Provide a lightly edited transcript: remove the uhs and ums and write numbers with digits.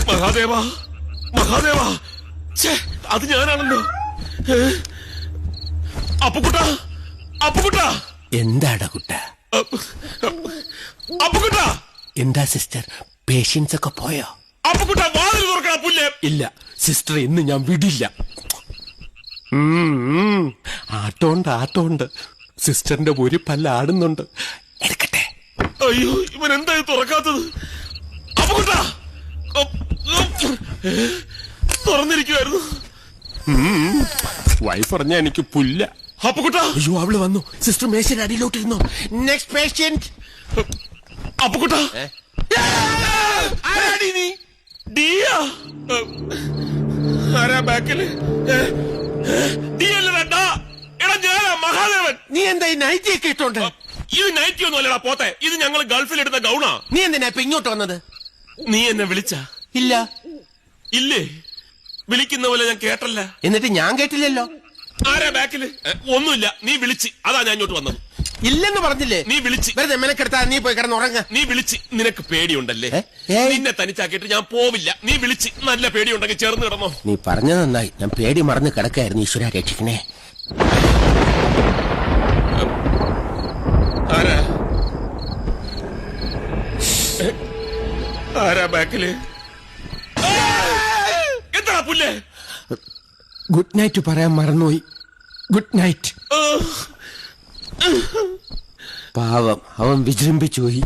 മഹാദേവ മഹാദേവ, അത് ഞാനാണല്ലോ. അപ്പുകുട്ട അപ്പുകുട്ട. എന്താടാ കുട്ട? അപ്പുകുട്ട. എന്താ സിസ്റ്റർ, പേഷ്യൻസ് ഒക്കെ പോയോ? അപ്പുകുട്ട വാതിൽ തുറക്കണ പുല്ലേ. ഇല്ല സിസ്റ്റർ, ഇന്ന് ഞാൻ വിടില്ല. ആട്ടോണ്ട് സിസ്റ്ററിന്റെ ഒരു പല്ല ആടുന്നുണ്ട്. എടുക്കട്ടെ. അയ്യോ, ഇവൻ എന്തായി തുറക്കാത്തത്? അപ്പുകുട്ട തുറന്നിരിക്കുവായിരുന്നു. വൈഫ് പറഞ്ഞ എനിക്ക് പുല്ല. അപ്പുകുട്ട. അയ്യോ, അവള് വന്നു. സിസ്റ്റർ മേശയുടെ അടിയിലോട്ടിരുന്നു. Next patient. അപ്പുകുട്ട. ആരാടി നീ? ഡിയാ. ആരാ ബാക്കില്? ഡിയല്ലടാ. എടാ ഞാനാ മഹാദേവൻ. നീ എന്താ ഈ നൈറ്റി ഒക്കെ ഇട്ടോണ്ട്? ഇത് നൈറ്റി ഒന്നും അല്ലടാ പോത്തെ, ഇത് ഞങ്ങൾ ഗൾഫിൽ എടുത്ത ഗൗണാ. നീ എന്തിനാ ഇപ്പൊ ഇങ്ങോട്ട് വന്നത്? നീ എന്നെ വിളിച്ച? ഇല്ല. ഇല്ലേ? വിളിക്കുന്ന പോലെ ഞാൻ കേട്ടല്ല. എന്നിട്ട് ഞാൻ കേട്ടില്ലല്ലോ. ആരാ ബാക്കില്? ഒന്നുമില്ല, നീ വിളിച്ച്, അതാ ഞാൻ ഇങ്ങോട്ട് വന്നത്. ഇല്ലെന്ന് പറഞ്ഞില്ലേ? നീ വിളിച്ച്. വെറുതെ മെനക്കെടുത്താ നീ പോയി കിടന്നുറങ്ങ. നീ വിളിച്ച്. നിനക്ക് പേടിയുണ്ടല്ലേ? നിന്നെ തനിച്ചാക്കിയിട്ട് ഞാൻ പോവില്ല. നീ വിളിച്ച്. നല്ല പേടിയുണ്ടെങ്കിൽ ചേർന്ന് കിടന്നോ. നീ പറഞ്ഞത് നന്നായി. ഞാൻ പേടി മറന്ന് കിടക്കായിരുന്നു. ഈശ്വര രക്ഷിക്കണേ. ആരാ ആരാ ബാക്കില്? എന്താ പുല്ലേ? ഗുഡ് നൈറ്റ് പറയാൻ മറന്നുപോയി. Good night. പാവം, അവൻ വിജൃംഭിച്ചു പോയി.